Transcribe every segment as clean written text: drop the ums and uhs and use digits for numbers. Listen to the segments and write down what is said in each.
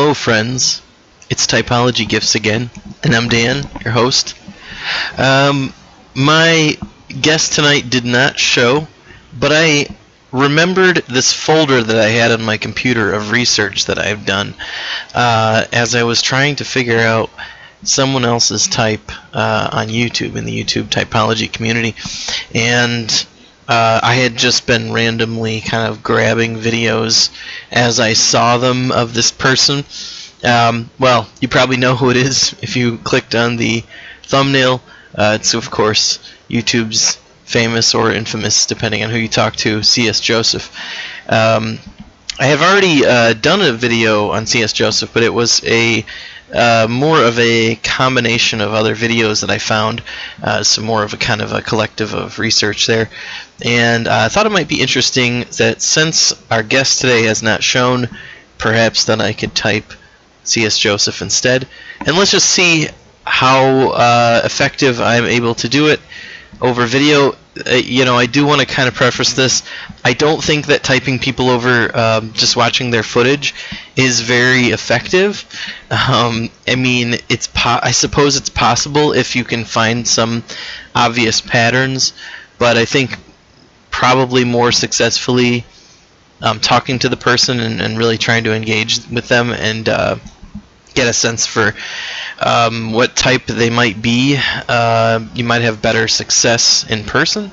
Hello, friends. It's Typology Gifts again, and I'm Dan, your host. My guest tonight did not show, but I remembered this folder that I had on my computer of research that I've done as I was trying to figure out someone else's type on YouTube, in the YouTube typology community. And I had just been randomly kind of grabbing videos as I saw them of this person. Well, you probably know who it is if you clicked on the thumbnail. It's, of course, YouTube's famous or infamous, depending on who you talk to, C.S. Joseph. I have already done a video on C.S. Joseph, but it was more of a combination of other videos that I found, so more of a kind of a collective of research there. And I thought it might be interesting that since our guest today has not shown, perhaps then I could type C.S. Joseph instead. And let's just see how effective I'm able to do it over video. I do want to kind of preface this. I don't think that typing people over just watching their footage is very effective. I mean, I suppose it's possible if you can find some obvious patterns, but I think probably more successfully talking to the person and really trying to engage with them and get a sense for what type they might be. You might have better success in person.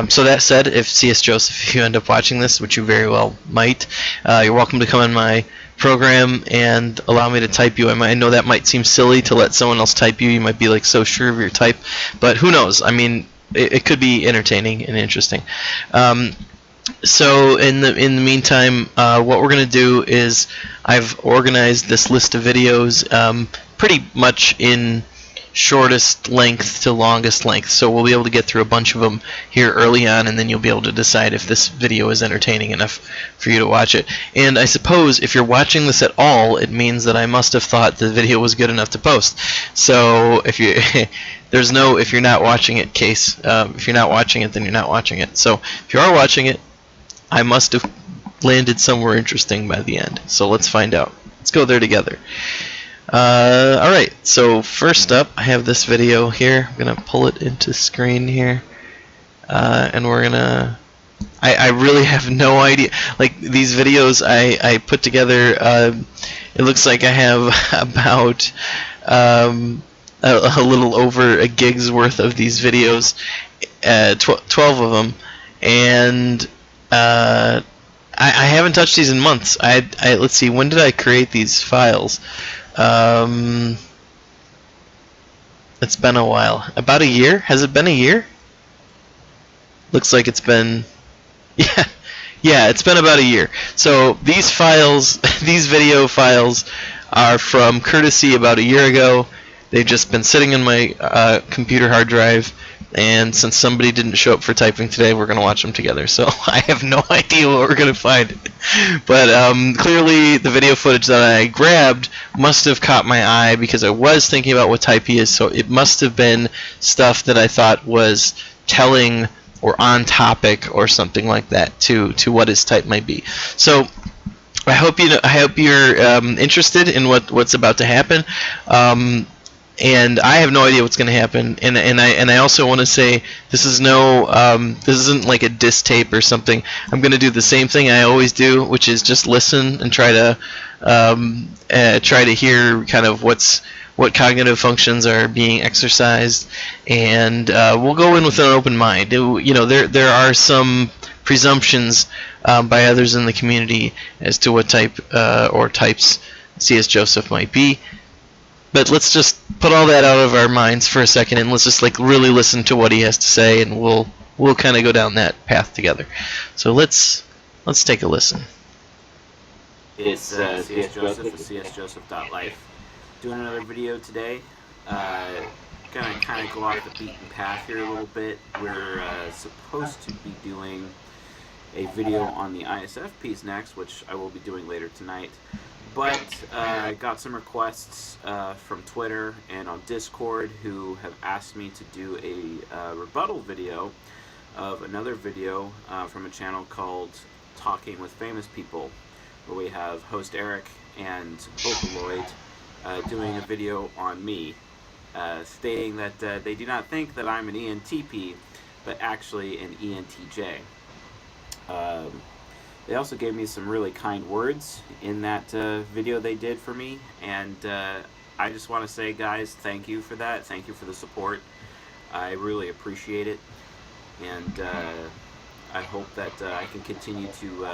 So that said, if C.S. Joseph, if you end up watching this, which you very well might, you're welcome to come on my program and allow me to type you. I know that might seem silly to let someone else type you. You might be like so sure of your type, but who knows? I mean, it could be entertaining and interesting. So in the meantime, what we're going to do is I've organized this list of videos pretty much in shortest length to longest length. So we'll be able to get through a bunch of them here early on, and then you'll be able to decide if this video is entertaining enough for you to watch it. And I suppose if you're watching this at all, it means that I must have thought the video was good enough to post. So if you there's no if you're not watching it case. If you're not watching it, then you're not watching it. So if you are watching it, I must have landed somewhere interesting by the end. So let's find out. Let's go there together. Alright, so first up, I have this video here. I'm going to pull it into screen here. And we're going to... I really have no idea. Like, these videos I put together, it looks like I have about a little over a gig's worth of these videos. 12 of them. And... I haven't touched these in months. Let's see, when did I create these files? It's been a while. About a year? Has it been a year? Looks like it's been... Yeah, it's been about a year. So these files, these video files, are from courtesy about a year ago. They've just been sitting in my computer hard drive. And since somebody didn't show up for typing today, we're going to watch them together. So I have no idea what we're going to find. But clearly the video footage that I grabbed must have caught my eye because I was thinking about what type he is. So it must have been stuff that I thought was telling or on topic or something like that to what his type might be. So I hope you're interested in what's about to happen. And I have no idea what's going to happen, and I also want to say this isn't like a diss tape or something. I'm going to do the same thing I always do, which is just listen and try to hear kind of what cognitive functions are being exercised, and we'll go in with an open mind. There are some presumptions by others in the community as to what type or types C.S. Joseph might be. But let's just put all that out of our minds for a second, and let's just like really listen to what he has to say, and we'll kind of go down that path together. So let's take a listen. It's C.S. Joseph at csjoseph.life. Doing another video today. Gonna kind of go off the beaten path here a little bit. We're supposed to be doing a video on the ISFPs next, which I will be doing later tonight. But I got some requests from Twitter and on Discord who have asked me to do a rebuttal video of another video from a channel called Talking with Famous People. where we have host Eric and Opaloid doing a video on me, stating that they do not think that I'm an ENTP, but actually an ENTJ. They also gave me some really kind words in that video they did for me, and I just want to say, guys, thank you for that. Thank you for the support. I really appreciate it, and I hope that I can continue to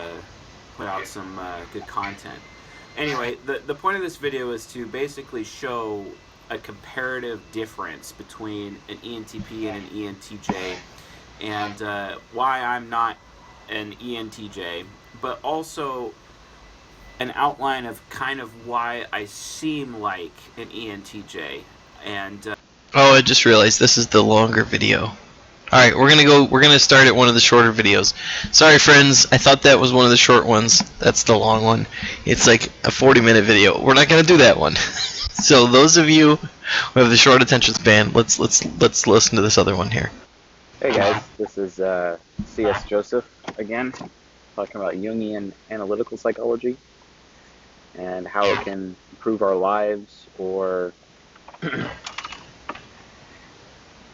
put out some good content. Anyway, the point of this video is to basically show a comparative difference between an ENTP and an ENTJ, and why I'm not an ENTJ, but also an outline of kind of why I seem like an ENTJ. And Oh, I just realized this is the longer video. Alright, we're gonna start at one of the shorter videos. Sorry friends, I thought that was one of the short ones. That's the long one. It's like a 40-minute video. We're not gonna do that one. So those of you who have the short attention span, let's listen to this other one here. Hey guys, this is C.S. Joseph again, talking about Jungian analytical psychology and how it can improve our lives or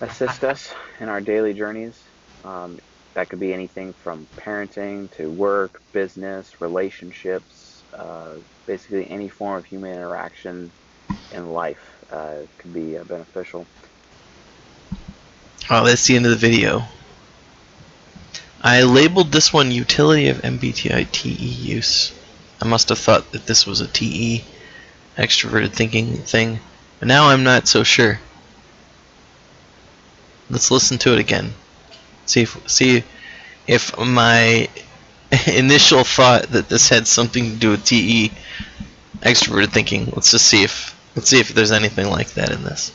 assist us in our daily journeys. That could be anything from parenting to work, business, relationships, basically any form of human interaction in life could be beneficial. Oh, that's the end of the video. I labeled this one Utility of MBTI TE Use. I must have thought that this was a TE, extroverted thinking thing, but now I'm not so sure. Let's listen to it again. See if my initial thought that this had something to do with TE, extroverted thinking. Let's see if there's anything like that in this.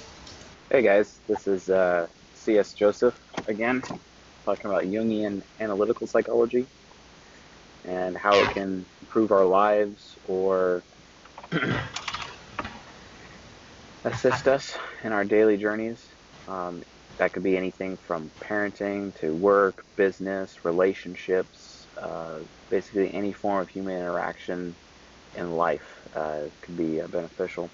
Hey guys, this is C.S. Joseph again, talking about Jungian analytical psychology and how it can improve our lives or assist us in our daily journeys. That could be anything from parenting to work, business, relationships, basically any form of human interaction in life could be beneficial.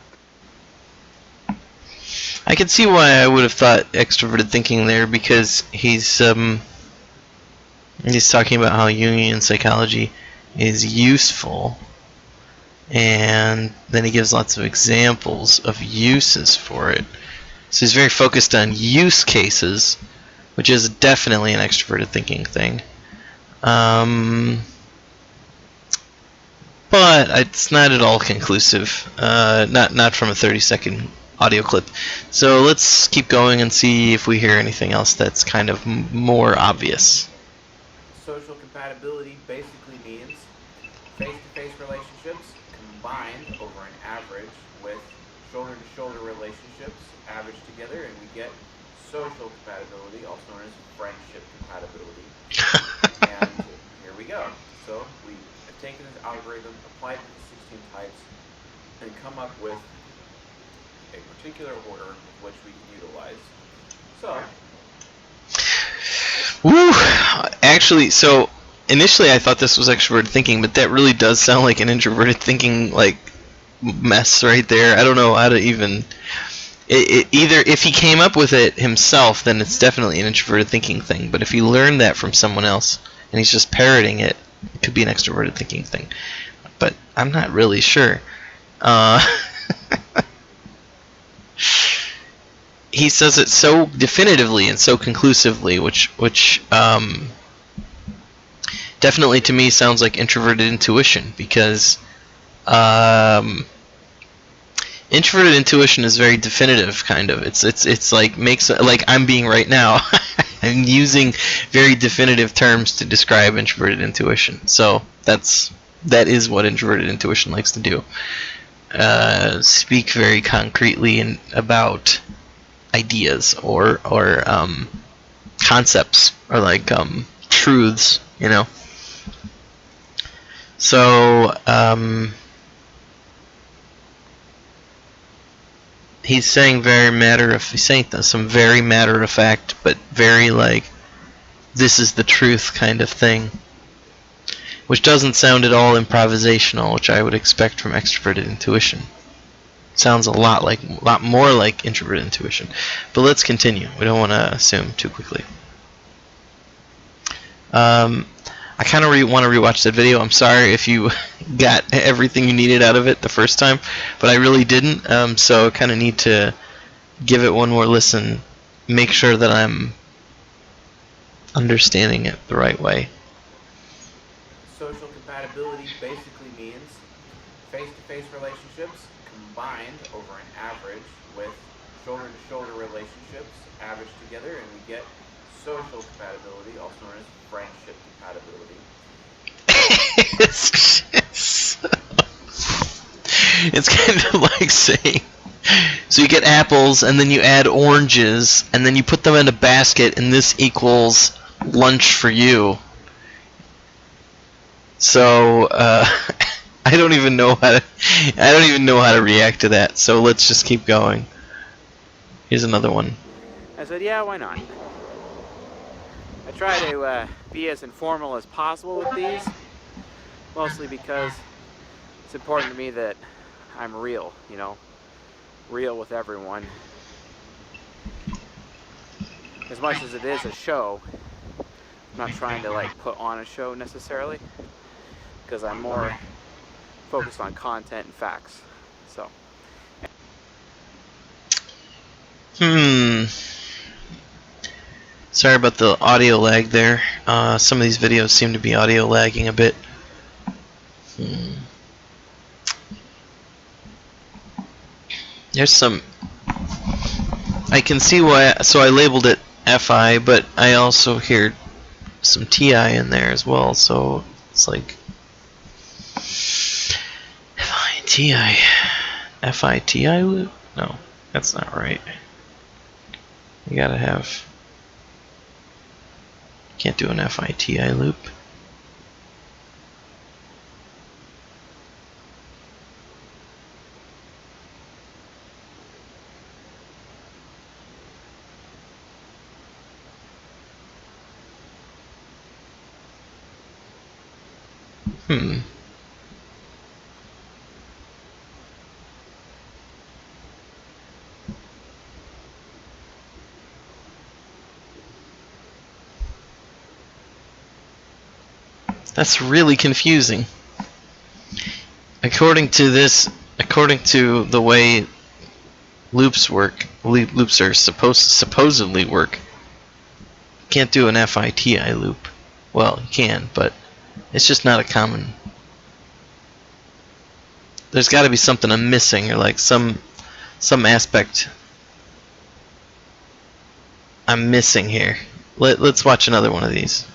I can see why I would have thought extroverted thinking there, because he's talking about how Jungian psychology is useful, and then he gives lots of examples of uses for it. So he's very focused on use cases, which is definitely an extroverted thinking thing. But it's not at all conclusive. Not from a 30-second audio clip. So let's keep going and see if we hear anything else that's kind of more obvious. social compatibility basically means face-to-face relationships combined over an average with shoulder-to-shoulder relationships averaged together, and we get social compatibility, also known as friendship compatibility. And here we go. So we have taken this algorithm, applied it to the 16 types, and come up with a particular order with which we can utilize. So, Woo! Actually, so initially I thought this was extroverted thinking, but that really does sound like an introverted thinking like mess right there. I don't know how to even. Either if he came up with it himself, then it's definitely an introverted thinking thing. But if he learned that from someone else and he's just parroting it, it could be an extroverted thinking thing. But I'm not really sure. He says it so definitively and so conclusively, which definitely to me sounds like introverted intuition, because introverted intuition is very definitive, kind of. It's like makes like I'm being right now. I'm using very definitive terms to describe introverted intuition. So that is what introverted intuition likes to do. Speak very concretely and about ideas or concepts, or like truths, you know. So he's saying some very matter of fact, but very like this is the truth kind of thing. which doesn't sound at all improvisational, which I would expect from extroverted intuition. Sounds a lot more like introverted intuition. But let's continue. We don't want to assume too quickly. I kind of want to rewatch that video. I'm sorry if you got everything you needed out of it the first time, but I really didn't. So I kind of need to give it one more listen, make sure that I'm understanding it the right way. Social compatibility basically means face-to-face relationships combined over an average with shoulder-to-shoulder relationships averaged together, and we get social compatibility, also known as friendship compatibility. It's kind of like saying, so you get apples and then you add oranges and then you put them in a basket and this equals lunch for you. So I don't even know how to react to that. So let's just keep going. Here's another one. I said, yeah, why not? I try to be as informal as possible with these, mostly because it's important to me that I'm real, you know, real with everyone. As much as it is a show, I'm not trying to like put on a show necessarily, because I'm more focused on content and facts. So. Sorry about the audio lag there. Some of these videos seem to be audio lagging a bit. There's some... I can see why... So I labeled it FI, but I also hear some TI in there as well, so it's like... FI, TI... FI, loop? No, that's not right. You gotta have... Can't do an FI, loop. That's really confusing. According to the way loops work, loops are supposedly work. You can't do an FI, loop. Well, you can, but it's just not a common. There's got to be something I'm missing, or like some aspect I'm missing here. Let's watch another one of these.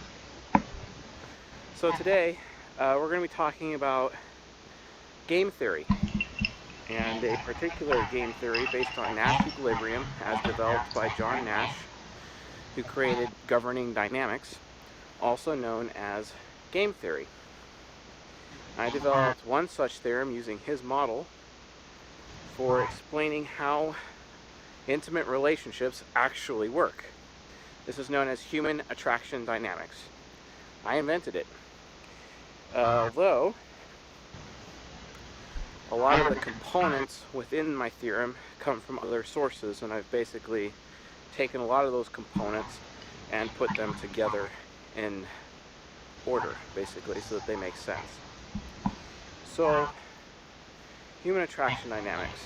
So today, we're going to be talking about game theory, and a particular game theory based on Nash equilibrium as developed by John Nash, who created governing dynamics, also known as game theory. I developed one such theorem using his model for explaining how intimate relationships actually work. This is known as human attraction dynamics. I invented it. Although a lot of the components within my theorem come from other sources, and I've basically taken a lot of those components and put them together in order, basically, so that they make sense. So, human attraction dynamics.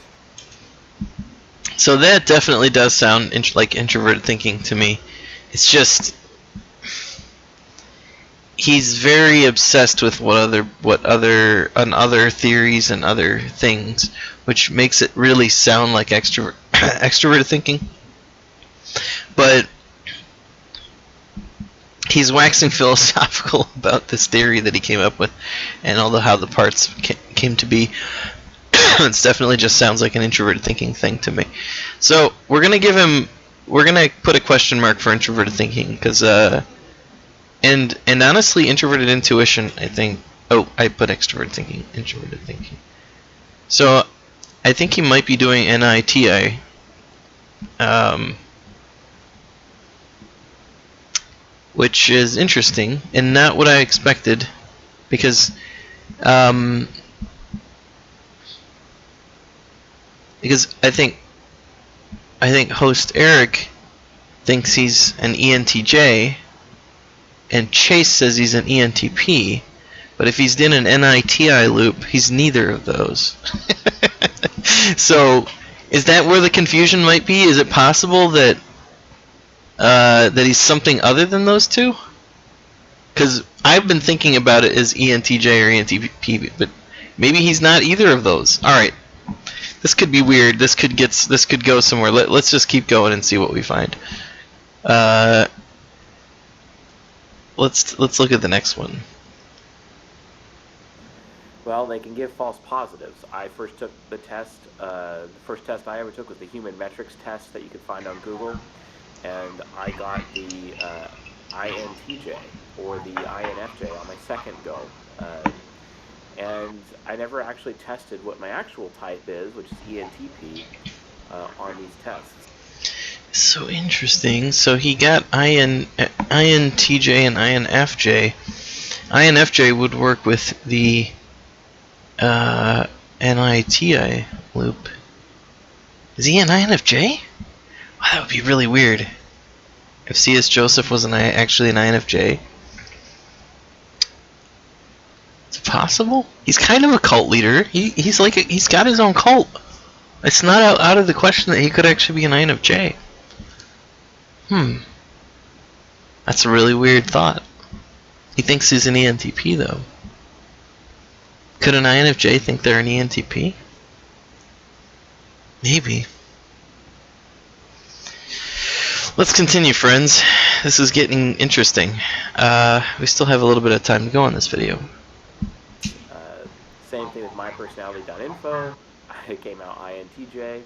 So that definitely does sound like introverted thinking to me. It's just he's very obsessed with other theories and other things, which makes it really sound like extroverted thinking. But he's waxing philosophical about this theory that he came up with, and how the parts came to be. It definitely just sounds like an introverted thinking thing to me. So we're gonna put a question mark for introverted thinking, because and honestly, introverted intuition, I think. Oh, I put extroverted thinking, introverted thinking. So I think he might be doing NITI. Which is interesting and not what I expected. because um, I think host Eric thinks he's an ENTJ, and Chase says he's an ENTP. But if he's in an NITI loop, he's neither of those. So, is that where the confusion might be? Is it possible that that he's something other than those two? Because I've been thinking about it as ENTJ or ENTP, but maybe he's not either of those. All right, this could be weird. This could go somewhere. Let's just keep going and see what we find. Let's look at the next one. Well, they can give false positives. I first took the test. The first test I ever took was the human metrics test that you could find on Google, and I got the INTJ or the INFJ on my second go. And I never actually tested what my actual type is, which is ENTP, on these tests. So interesting. So he got INTJ and INFJ. INFJ would work with the NITI loop. Is he an INFJ? Wow, that would be really weird. If C.S. Joseph was actually an INFJ. Is it possible? He's kind of a cult leader. He's got his own cult. It's not out of the question that he could actually be an INFJ. That's a really weird thought. He thinks he's an ENTP though. Could an INFJ think they're an ENTP? Maybe. Let's continue, friends. This is getting interesting. We still have a little bit of time to go on this video. Same thing with my personality.info. I came out INTJ.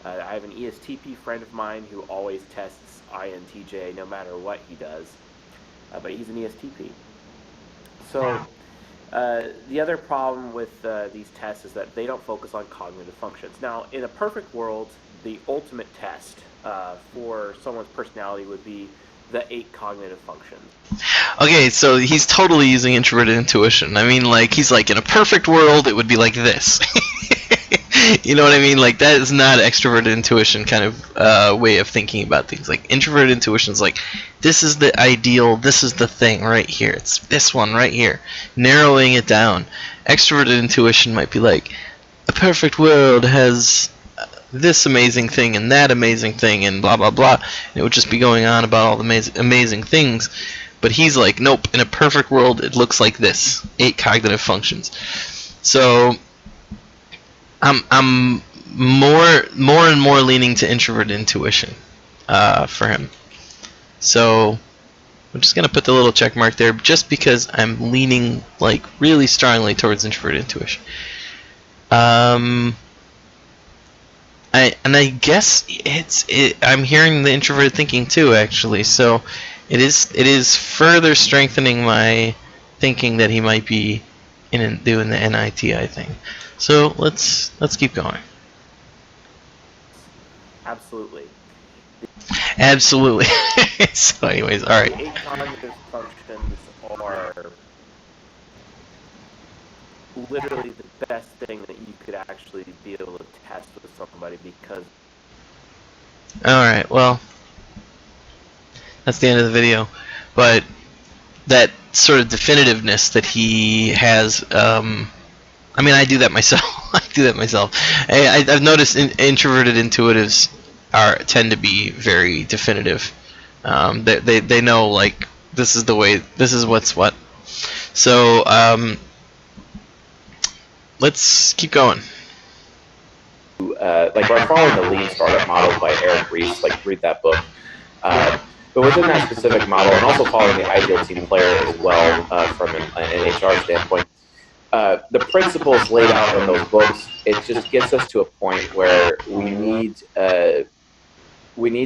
I have an ESTP friend of mine who always tests INTJ no matter what he does, but he's an ESTP. So the other problem with these tests is that they don't focus on cognitive functions. Now, in a perfect world, the ultimate test for someone's personality would be the 8 cognitive functions. Okay, so he's totally using introverted intuition. I mean, like, he's like, in a perfect world, it would be like this. You know what I mean? Like, that is not extroverted intuition kind of way of thinking about things. Like, introverted intuition is like, this is the ideal, this is the thing right here. It's this one right here. Narrowing it down. Extroverted intuition might be like, a perfect world has this amazing thing and that amazing thing and blah, blah, blah. And it would just be going on about all the amazing things. But he's like, nope, in a perfect world, it looks like this. 8 cognitive functions. So I'm more and more leaning to introverted intuition for him. So I'm just gonna put the little check mark there, just because I'm leaning like really strongly towards introverted intuition. I guess I'm hearing the introverted thinking too, actually. So it is further strengthening my thinking that he might be doing the NITI thing. So let's keep going. Absolutely. Absolutely. So anyways, all right. The 8 cognitive functions are literally the best thing that you could actually be able to test with somebody, because... Alright, well, that's the end of the video. But that sort of definitiveness that he has, I mean, I do that myself. I've noticed introverted intuitives tend to be very definitive. They know, like, this is the way, this is what's what. So, let's keep going. Like, we're following the Lean Startup Model by Eric Ries. Like, read that book. But within that specific model, and also following the Ideal Team Player as well, from an HR standpoint, the principles laid out in those books, it just gets us to a point where we need to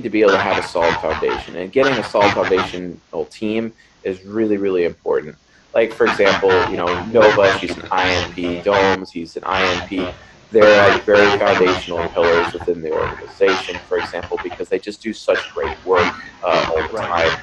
be able to have a solid foundation. And getting a solid foundational team is really, really important. Like, for example, you know, Nova, she's an INP. Domes, he's an INP. They're like very foundational pillars within the organization, for example, because they just do such great work all the time.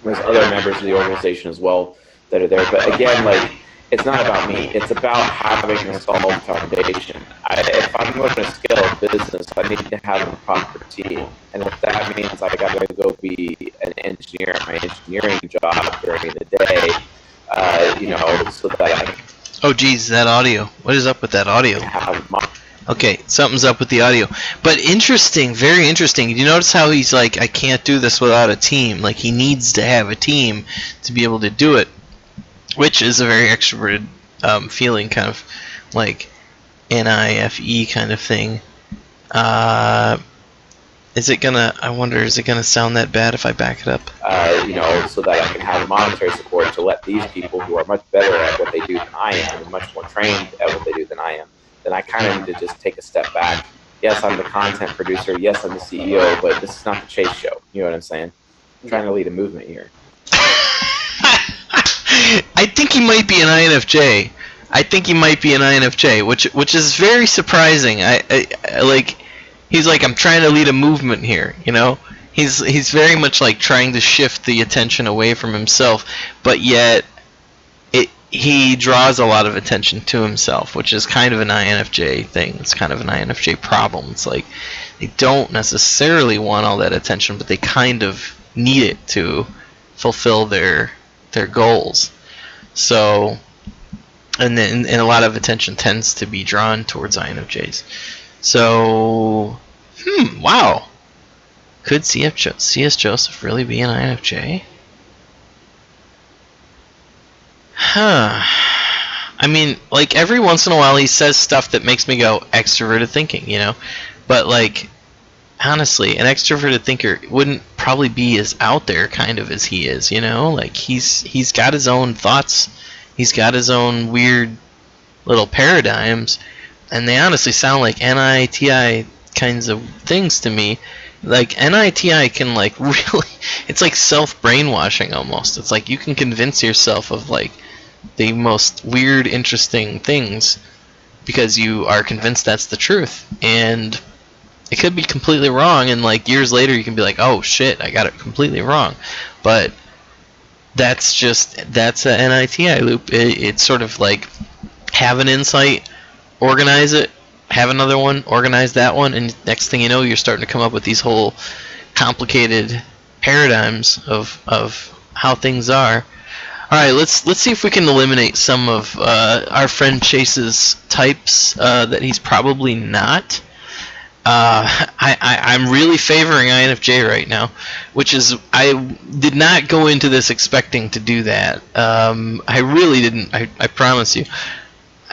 There's other members of the organization as well that are there. But again, like, it's not about me. It's about having a solid foundation. If I'm going to scale a business, I need to have a proper team. And if that means I got to go be an engineer at my engineering job during the day, so that I can Oh geez, that audio. What is up with that audio? have my Okay, something's up with the audio. But interesting, very interesting. You notice how he's like, I can't do this without a team. Like, he needs to have a team to be able to do it, which is a very extroverted feeling, kind of like NIFE kind of thing. Is it gonna sound that bad if I back it up? so that I can have monetary support to let these people who are much better at what they do than I am and much more trained at what they do than I am, then I kind of need to just take a step back. Yes, I'm the content producer. Yes, I'm the CEO, but this is not the Chase show. You know what I'm saying? I'm trying to lead a movement here. I think he might be an INFJ. Which is very surprising. I like. He's like, I'm trying to lead a movement here, you know? He's very much like trying to shift the attention away from himself, but yet he draws a lot of attention to himself, which is kind of an INFJ thing. It's kind of an INFJ problem. It's like they don't necessarily want all that attention, but they kind of need it to fulfill their goals. So, and a lot of attention tends to be drawn towards INFJs. So, wow. Could C.S. Joseph really be an INFJ? Huh. I mean, like, every once in a while he says stuff that makes me go, extroverted thinking, you know? But, like, honestly, an extroverted thinker wouldn't probably be as out there kind of as he is, you know? Like, he's got his own thoughts. He's got his own weird little paradigms. And they honestly sound like NITI kinds of things to me. Like, NITI can, like, really, it's like self-brainwashing almost. It's like you can convince yourself of, like, the most weird, interesting things because you are convinced that's the truth. And it could be completely wrong, and, like, years later you can be like, oh, shit, I got it completely wrong. But that's a NITI loop. It's sort of like, have an insight, organize it, have another one, organize that one, and next thing you know, you're starting to come up with these whole complicated paradigms of how things are. All right, let's see if we can eliminate some of our friend Chase's types that he's probably not. I'm really favoring INFJ right now, which is, I did not go into this expecting to do that. I really didn't. I promise you.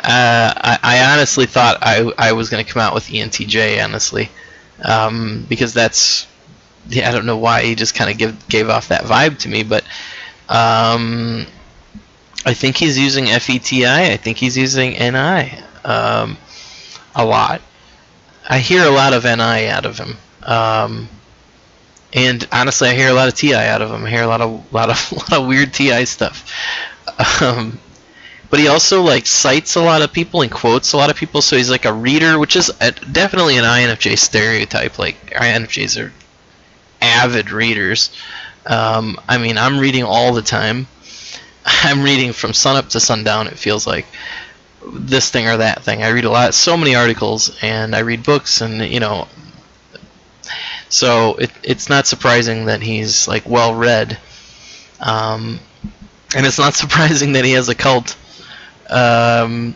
I honestly thought I was going to come out with ENTJ, honestly, because that's, I don't know why he just kind of gave off that vibe to me, but I think he's using FETI. I think he's using NI a lot. I hear a lot of NI out of him, and honestly, I hear a lot of TI out of him. I hear a lot of weird TI stuff. But he also, like, cites a lot of people and quotes a lot of people, so he's like a reader, which is definitely an INFJ stereotype. Like, INFJs are avid readers. I mean, I'm reading all the time. I'm reading from sunup to sundown, it feels like. This thing or that thing. I read so many articles, and I read books, and, you know, so it's not surprising that he's, like, well read. And it's not surprising that he has a cult. Let's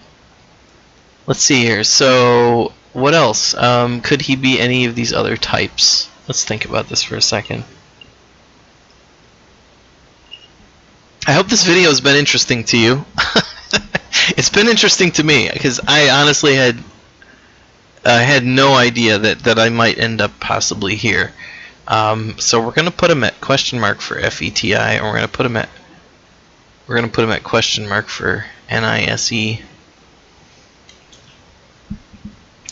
see here. So, what else? Could he be any of these other types? Let's think about this for a second. I hope this video has been interesting to you. It's been interesting to me, because I honestly had no idea that I might end up possibly here. So we're gonna put him at question mark for FETI, and we're gonna put him at question mark for NISE.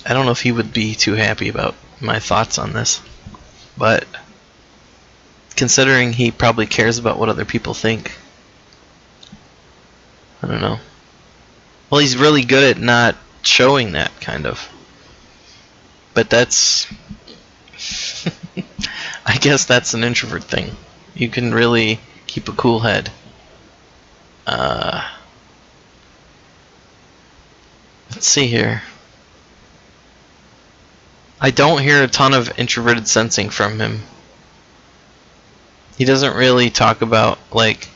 I don't know if he would be too happy about my thoughts on this, but considering he probably cares about what other people think, I don't know. Well, he's really good at not showing that, kind of. But that's I guess that's an introvert thing. You can really keep a cool head. let's see here. I don't hear a ton of introverted sensing from him. He doesn't really talk about like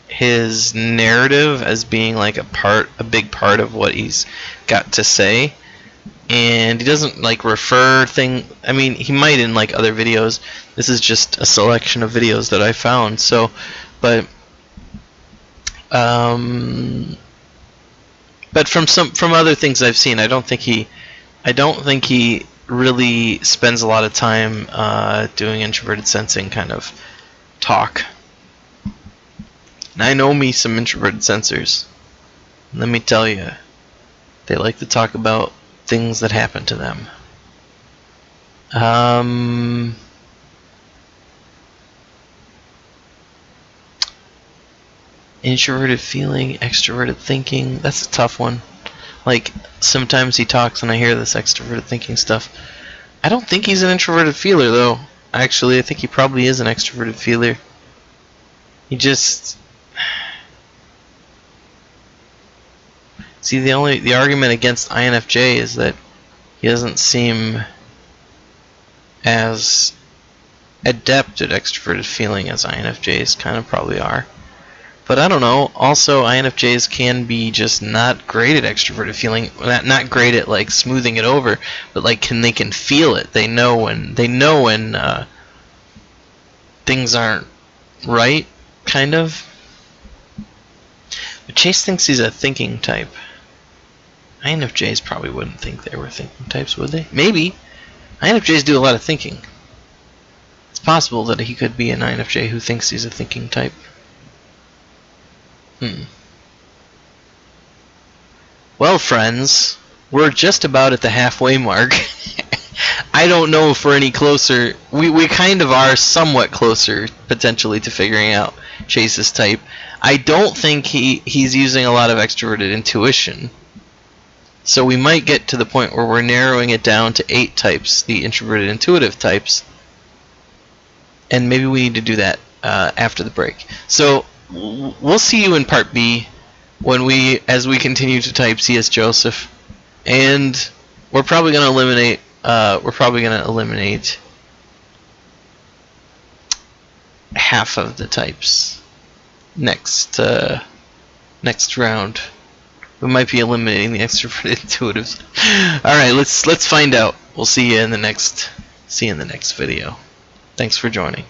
his narrative as being like a big part of what he's got to say, and he doesn't like refer thing. I mean, he might in like other videos. This is just a selection of videos that I found. So, but from other things I've seen, I don't think he really spends a lot of time doing introverted sensing kind of talk. And I know me some introverted sensors. Let me tell you, they like to talk about things that happen to them. Introverted feeling, extroverted thinking. That's a tough one. Like, sometimes he talks and I hear this extroverted thinking stuff. I don't think he's an introverted feeler, though. Actually, I think he probably is an extroverted feeler. He just... See, the argument against INFJ is that he doesn't seem as adept at extroverted feeling as INFJs kind of probably are. But I don't know. Also, INFJs can be just not great at extroverted feeling. Not great at like smoothing it over, but like they can feel it. They know when things aren't right, kind of. But Chase thinks he's a thinking type. INFJs probably wouldn't think they were thinking types, would they? Maybe. INFJs do a lot of thinking. It's possible that he could be an INFJ who thinks he's a thinking type. Well, friends, we're just about at the halfway mark. I don't know if we're any closer. We kind of are somewhat closer, potentially, to figuring out Chase's type. I don't think he's using a lot of extroverted intuition. So we might get to the point where we're narrowing it down to 8 types, the introverted intuitive types. And maybe we need to do that after the break. So we'll see you in part B as we continue to type CS Joseph, and we're probably going to eliminate half of the types next round. We might be eliminating the extroverted intuitives. All right, let's find out. We'll see you in the next video. Thanks for joining.